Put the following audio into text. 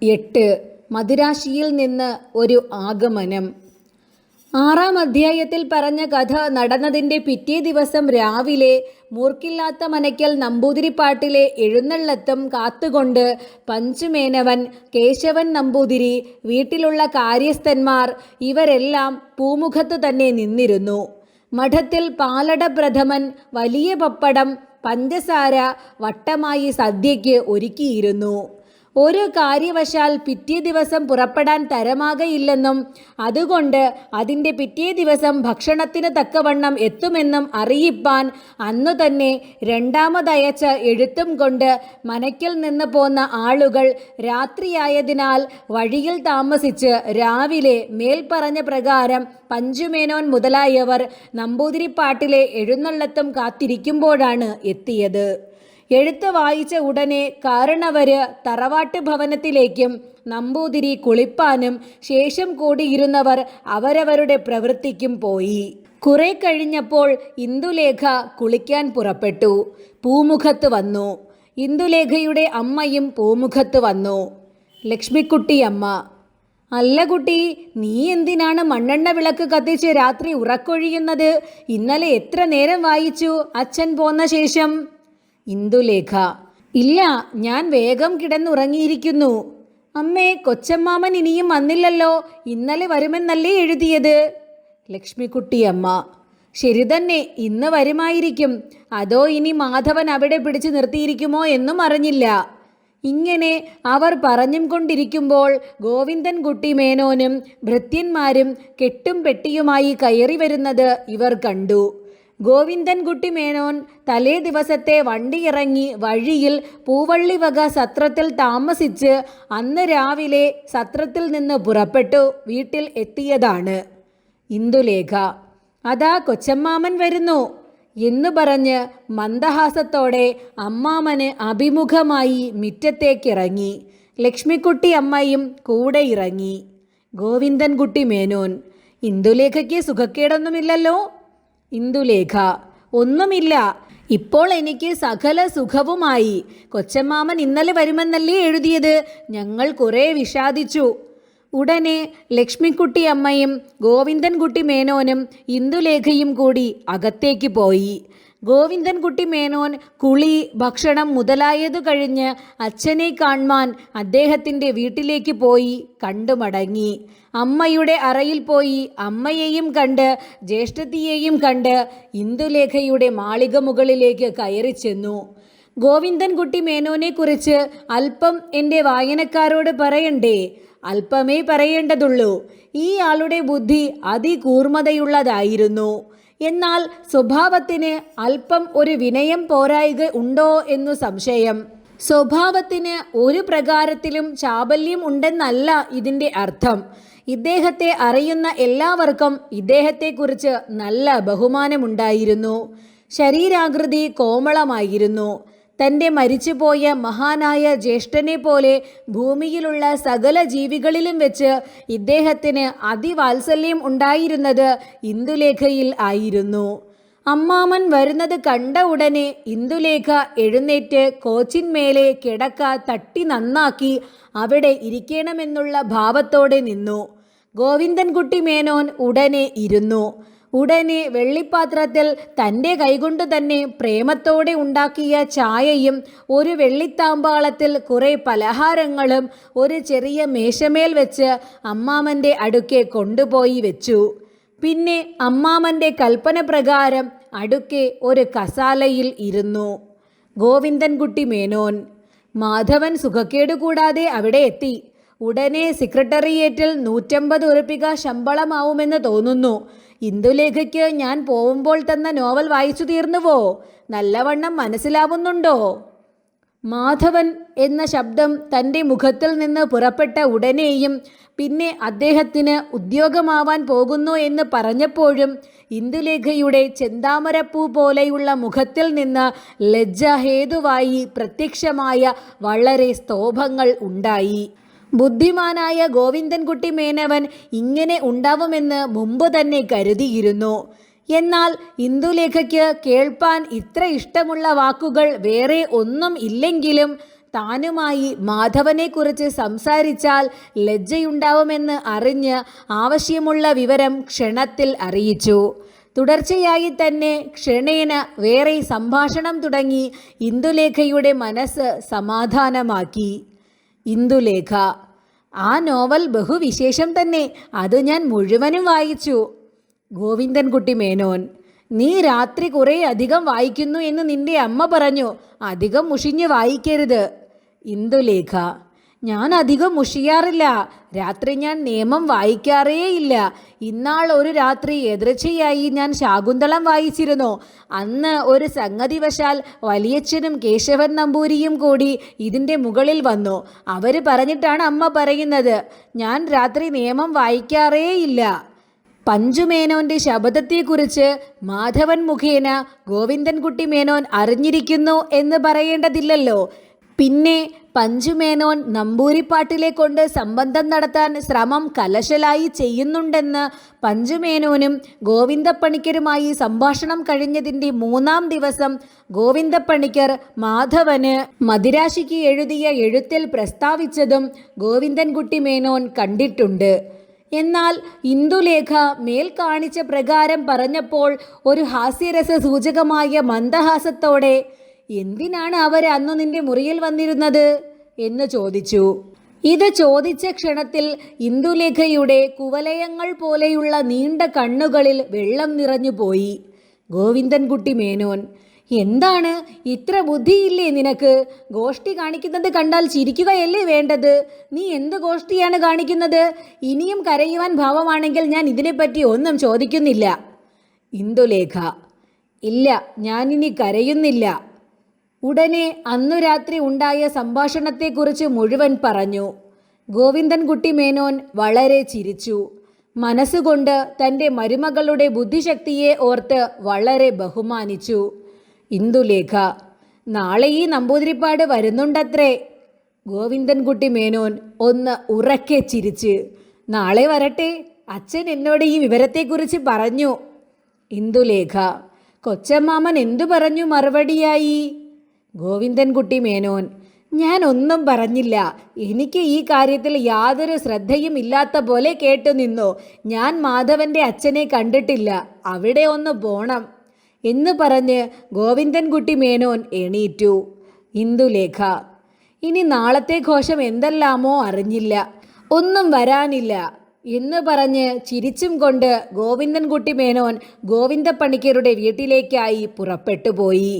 8. മദിരാശിയിൽ നിന്ന് ഒരു ആഗമനം. 6-ാം അധ്യായത്തിൽ പറഞ്ഞ കഥ നടന്നതിൻ്റെ പിറ്റേ ദിവസം രാവിലെ മൂർക്കില്ലാത്ത മനയ്ക്കൽ നമ്പൂതിരിപ്പാട്ടിലെ എഴുന്നള്ളത്തും കാത്തുകൊണ്ട് പഞ്ചുമേനവൻ, കേശവൻ നമ്പൂതിരി, വീട്ടിലുള്ള കാര്യസ്ഥന്മാർ ഇവരെല്ലാം പൂമുഖത്ത് തന്നെ നിന്നിരുന്നു. മഠത്തിൽ പാലട പ്രഥമൻ, വലിയ പപ്പടം, പഞ്ചസാര വട്ടമായി സദ്യയ്ക്ക് ഒരുക്കിയിരുന്നു. ഒരു കാര്യവശാൽ പിറ്റേ ദിവസം പുറപ്പെടാൻ തരമാകയില്ലെന്നും അതുകൊണ്ട് അതിൻ്റെ പിറ്റേ ദിവസം ഭക്ഷണത്തിന് തക്കവണ്ണം എത്തുമെന്നും അറിയിപ്പാൻ അന്നു തന്നെ രണ്ടാമതയച്ച എഴുത്തും കൊണ്ട് മനയ്ക്കൽ നിന്ന് പോന്ന ആളുകൾ രാത്രിയായതിനാൽ വഴിയിൽ താമസിച്ച് രാവിലെ മേൽപ്പറഞ്ഞ പ്രകാരം പഞ്ചുമേനോൻ മുതലായവർ നമ്പൂതിരിപ്പാട്ടിലെ എഴുന്നള്ളത്തും കാത്തിരിക്കുമ്പോഴാണ് എത്തിയത്. എഴുത്ത് വായിച്ച ഉടനെ കാരണവര് തറവാട്ട് ഭവനത്തിലേക്കും നമ്പൂതിരി കുളിപ്പാനും ശേഷം കൂടിയിരുന്നവർ അവരവരുടെ പ്രവൃത്തിക്കും പോയി. കുറെ കഴിഞ്ഞപ്പോൾ ഇന്ദുലേഖ കുളിക്കാൻ പുറപ്പെട്ടു. പൂമുഖത്ത് വന്നു. ഇന്ദുലേഖയുടെ അമ്മയും പൂമുഖത്ത് വന്നു. ലക്ഷ്മിക്കുട്ടിയമ്മ: അല്ല കുട്ടി, നീ എന്തിനാണ് മണ്ണെണ്ണ വിളക്ക് കത്തിച്ച് രാത്രി ഉറക്കൊഴിയുന്നത്? ഇന്നലെ എത്ര നേരം വായിച്ചു അച്ഛൻ പോന്ന ശേഷം? ഇന്ദുലേഖ: ഇല്ല, ഞാൻ വേഗം കിടന്നുറങ്ങിയിരിക്കുന്നു. അമ്മേ, കൊച്ചമ്മാമൻ ഇനിയും വന്നില്ലല്ലോ. ഇന്നലെ വരുമെന്നല്ലേ എഴുതിയത്? ലക്ഷ്മിക്കുട്ടിയമ്മ: ശരി തന്നെ, ഇന്ന് വരുമായിരിക്കും. അതോ ഇനി മാധവൻ അവിടെ പിടിച്ചു നിർത്തിയിരിക്കുമോ എന്നും അറിഞ്ഞില്ല. ഇങ്ങനെ അവർ പറഞ്ഞും കൊണ്ടിരിക്കുമ്പോൾ ഗോവിന്ദൻകുട്ടി മേനോനും ഭൃത്യന്മാരും കെട്ടും പെട്ടിയുമായി കയറി വരുന്നത് ഇവർ കണ്ടു. ഗോവിന്ദൻകുട്ടി മേനോൻ തലേ ദിവസത്തെ വണ്ടി ഇറങ്ങി വഴിയിൽ പൂവള്ളി വക സത്രത്തിൽ താമസിച്ച് അന്ന് രാവിലെ സത്രത്തിൽ നിന്ന് പുറപ്പെട്ടു വീട്ടിൽ എത്തിയതാണ്. ഇന്ദുലേഖ: അതാ കൊച്ചമ്മാമൻ വരുന്നു എന്നു പറഞ്ഞ് മന്ദഹാസത്തോടെ അമ്മാമന് അഭിമുഖമായി മുറ്റത്തേക്കിറങ്ങി. ലക്ഷ്മിക്കുട്ടി അമ്മയും കൂടെ ഇറങ്ങി. ഗോവിന്ദൻകുട്ടി മേനോൻ: ഇന്ദുലേഖയ്ക്ക് സുഖക്കേടൊന്നുമില്ലല്ലോ? ഇന്ദുലേഖ: ഒന്നുമില്ല. ഇപ്പോൾ എനിക്ക് സകല സുഖവുമായി. കൊച്ചമ്മാമൻ ഇന്നലെ വരുമെന്നല്ലേ എഴുതിയത്? ഞങ്ങൾ കുറേ വിഷാദിച്ചു. ഉടനെ ലക്ഷ്മിക്കുട്ടി അമ്മയും ഗോവിന്ദൻകുട്ടി മേനോനും ഇന്ദുലേഖയും കൂടി അകത്തേക്ക് പോയി. ഗോവിന്ദൻകുട്ടി മേനോൻ കുളി, ഭക്ഷണം മുതലായതു കഴിഞ്ഞ് അച്ഛനെ കാണുവാൻ അദ്ദേഹത്തിൻ്റെ വീട്ടിലേക്ക് പോയി കണ്ടു മടങ്ങി. അമ്മയുടെ അറയിൽ പോയി അമ്മയെയും കണ്ട് ജ്യേഷ്ഠത്തിയെയും കണ്ട് ഇന്ദുലേഖയുടെ മാളിക മുകളിലേക്ക് കയറി ചെന്നു. ഗോവിന്ദൻകുട്ടി മേനോനെക്കുറിച്ച് അല്പം എൻ്റെ വായനക്കാരോട് പറയണ്ടേ? അല്പമേ പറയേണ്ടതുള്ളൂ. ഈ ആളുടെ ബുദ്ധി അതികൂർമ്മതയുള്ളതായിരുന്നു. എന്നാൽ സ്വഭാവത്തിന് അല്പം ഒരു വിനയം പോരായ്ക ഉണ്ടോ എന്നു സംശയം. സ്വഭാവത്തിന് ഒരു പ്രകാരത്തിലും ചാബല്യം ഉണ്ടെന്നല്ല ഇതിൻ്റെ അർത്ഥം. ഇദ്ദേഹത്തെ അറിയുന്ന എല്ലാവർക്കും ഇദ്ദേഹത്തെക്കുറിച്ച് നല്ല ബഹുമാനമുണ്ടായിരുന്നു. ശരീരാകൃതി കോമളമായിരുന്നു. തൻ്റെ മരിച്ചുപോയ മഹാനായ ജ്യേഷ്ഠനെ പോലെ ഭൂമിയിലുള്ള സകല ജീവികളിലും വെച്ച് ഇദ്ദേഹത്തിന് അതിവാത്സല്യം ഉണ്ടായിരുന്നത് ഇന്ദുലേഖയിൽ ആയിരുന്നു. അമ്മാമൻ വരുന്നത് കണ്ട ഉടനെ ഇന്ദുലേഖ എഴുന്നേറ്റ് കോച്ചിന്മേലെ കിടക്ക തട്ടി നന്നാക്കി അവിടെ ഇരിക്കണമെന്നുള്ള ഭാവത്തോടെ നിന്നു. ഗോവിന്ദൻകുട്ടി മേനോൻ ഉടനെ ഇരുന്നു. ഉടനെ വെള്ളിപ്പാത്രത്തിൽ തൻ്റെ കൈകൊണ്ട് തന്നെ പ്രേമത്തോടെ ഉണ്ടാക്കിയ ചായയും ഒരു വെള്ളിത്താമ്പാളത്തിൽ കുറേ പലഹാരങ്ങളും ഒരു ചെറിയ മേശമേൽ വെച്ച് അമ്മാമൻ്റെ അടുക്കെ കൊണ്ടുപോയി വെച്ചു. പിന്നെ അമ്മാമൻ്റെ കൽപ്പന പ്രകാരം അടുക്കെ ഒരു കസാലയിൽ ഇരുന്നു. ഗോവിന്ദൻകുട്ടി മേനോൻ: മാധവൻ സുഖക്കേട് കൂടാതെ അവിടെ എത്തി. ഉടനെ സെക്രട്ടേറിയറ്റിൽ 150 ഉറുപ്പിക ശമ്പളമാവുമെന്ന് തോന്നുന്നു. ഇന്ദുലേഖയ്ക്ക് ഞാൻ പോവുമ്പോൾ തന്ന നോവൽ വായിച്ചു തീർന്നുവോ? നല്ലവണ്ണം മനസ്സിലാവുന്നുണ്ടോ? മാധവൻ എന്ന ശബ്ദം തൻ്റെ മുഖത്തിൽ നിന്ന് പുറപ്പെട്ട ഉടനെയും പിന്നെ അദ്ദേഹത്തിന് ഉദ്യോഗമാവാൻ പോകുന്നു എന്ന് പറഞ്ഞപ്പോഴും ഇന്ദുലേഖയുടെ ചെന്താമരപ്പൂ പോലെയുള്ള മുഖത്തിൽ നിന്ന് ലജ്ജാഹേതുവായി പ്രത്യക്ഷമായ വളരെ സ്തോഭങ്ങൾ ഉണ്ടായി. ബുദ്ധിമാനായ ഗോവിന്ദൻകുട്ടി മേനവൻ ഇങ്ങനെ ഉണ്ടാവുമെന്ന് മുമ്പ് തന്നെ കരുതിയിരുന്നു. എന്നാൽ ഇന്ദുലേഖയ്ക്ക് കേൾപ്പാൻ ഇത്ര ഇഷ്ടമുള്ള വാക്കുകൾ വേറെ ഒന്നും ഇല്ലെങ്കിലും താനുമായി മാധവനെക്കുറിച്ച് സംസാരിച്ചാൽ ലജ്ജയുണ്ടാവുമെന്ന് അറിഞ്ഞ് ആവശ്യമുള്ള വിവരം ക്ഷണത്തിൽ അറിയിച്ചു. തുടർച്ചയായി തന്നെ ക്ഷണേന വേറെ സംഭാഷണം തുടങ്ങി ഇന്ദുലേഖയുടെ മനസ്സ് സമാധാനമാക്കി. ഇന്ദുലേഖ: ആ നോവൽ ബഹുവിശേഷം തന്നെ, അത് ഞാൻ മുഴുവനും വായിച്ചു. ഗോവിന്ദൻകുട്ടി മേനോൻ: നീ രാത്രി കുറേ അധികം വായിക്കുന്നു എന്ന് നിന്റെ അമ്മ പറഞ്ഞു, അധികം മുഷിഞ്ഞ് വായിക്കരുത്. ഇന്ദുലേഖ: ഞാൻ അധികം മുഷിയാറില്ല, രാത്രി ഞാൻ നിയമം വായിക്കാറേയില്ല. ഇന്നാൾ ഒരു രാത്രി എതൃച്ഛയായി ഞാൻ ശാകുന്തളം വായിച്ചിരുന്നു. അന്ന് ഒരു സംഗതിവശാൽ വലിയച്ഛനും കേശവൻ നമ്പൂരിയും കൂടി ഇതിൻ്റെ മുകളിൽ വന്നു. അവർ പറഞ്ഞിട്ടാണ് അമ്മ പറയുന്നത്. ഞാൻ രാത്രി നിയമം വായിക്കാറേയില്ല. പഞ്ചുമേനോൻ്റെ ശബദത്തെക്കുറിച്ച് മാധവൻ മുഖേന ഗോവിന്ദൻകുട്ടി മേനോൻ അറിഞ്ഞിരിക്കുന്നു എന്ന് പറയേണ്ടതില്ലല്ലോ. പിന്നെ പഞ്ചുമേനോൻ നമ്പൂരിപ്പാട്ടിലെ കൊണ്ട് സംബന്ധം നടത്താൻ ശ്രമം കലശലായി ചെയ്യുന്നുണ്ടെന്ന് പഞ്ചുമേനോനും ഗോവിന്ദപ്പണിക്കരുമായി സംഭാഷണം കഴിഞ്ഞതിൻ്റെ 3-ാം ദിവസം ഗോവിന്ദപ്പണിക്കർ മാധവന് മദിരാശിക്ക് എഴുതിയ എഴുത്തിൽ പ്രസ്താവിച്ചതും ഗോവിന്ദൻകുട്ടി മേനോൻ കണ്ടിട്ടുണ്ട്. എന്നാൽ ഇന്ദുലേഖ മേൽ കാണിച്ച പ്രകാരം പറഞ്ഞപ്പോൾ ഒരു ഹാസ്യരസ സൂചകമായ മന്ദഹാസത്തോടെ എന്തിനാണ് അവർ അന്നു നിന്റെ മുറിയിൽ വന്നിരുന്നത് എന്ന് ചോദിച്ചു. ഇത് ചോദിച്ച ക്ഷണത്തിൽ ഇന്ദുലേഖയുടെ കുവലയങ്ങൾ പോലെയുള്ള നീണ്ട കണ്ണുകളിൽ വെള്ളം നിറഞ്ഞുപോയി. ഗോവിന്ദൻകുട്ടി മേനോൻ: എന്താണ് ഇത്ര ബുദ്ധിയില്ലേ നിനക്ക്? ഗോഷ്ടി കാണിക്കുന്നത് കണ്ടാൽ ചിരിക്കുകയല്ലേ വേണ്ടത്? നീ എന്ത് ഗോഷ്ടിയാണ് കാണിക്കുന്നത്? ഇനിയും കരയുവാൻ ഭാവമാണെങ്കിൽ ഞാൻ ഇതിനെപ്പറ്റി ഒന്നും ചോദിക്കുന്നില്ല. ഇന്ദുലേഖ: ഇല്ല, ഞാനിനി കരയുന്നില്ല. ഉടനെ അന്നു രാത്രി ഉണ്ടായ സംഭാഷണത്തെക്കുറിച്ച് മുഴുവൻ പറഞ്ഞു. ഗോവിന്ദൻകുട്ടി മേനോൻ വളരെ ചിരിച്ചു. മനസ്സുകൊണ്ട് തൻ്റെ മരുമകളുടെ ബുദ്ധിശക്തിയെ ഓർത്ത് വളരെ ബഹുമാനിച്ചു. ഇന്ദുലേഖ: നാളെ ഈ നമ്പൂതിരിപ്പാട് വരുന്നുണ്ടത്രേ. ഗോവിന്ദൻകുട്ടി മേനോൻ ഒന്ന് ഉറക്കെ ചിരിച്ച്: നാളെ വരട്ടെ, അച്ഛൻ എന്നോട് ഈ വിവരത്തെക്കുറിച്ച് പറഞ്ഞു. ഇന്ദുലേഖ: കൊച്ചമ്മാമൻ എന്തു പറഞ്ഞു മറുപടിയായി? ഗോവിന്ദൻകുട്ടി മേനോൻ: ഞാൻ ഒന്നും പറഞ്ഞില്ല. എനിക്ക് ഈ കാര്യത്തിൽ യാതൊരു ശ്രദ്ധയും ഇല്ലാത്ത പോലെ കേട്ടു നിന്നു. ഞാൻ മാധവൻ്റെ അച്ഛനെ കണ്ടിട്ടില്ല, അവിടെ ഒന്ന് പോണം എന്ന് പറഞ്ഞ് ഗോവിന്ദൻകുട്ടി മേനോൻ എണീറ്റു. ഇന്ദുലേഖ: ഇനി നാളത്തെ ഘോഷം എന്തെല്ലാമോ അറിഞ്ഞില്ല, ഒന്നും വരാനില്ല എന്ന് പറഞ്ഞ് ചിരിച്ചും കൊണ്ട് ഗോവിന്ദൻകുട്ടി മേനോൻ ഗോവിന്ദപ്പണിക്കരുടെ വീട്ടിലേക്കായി പുറപ്പെട്ടുപോയി.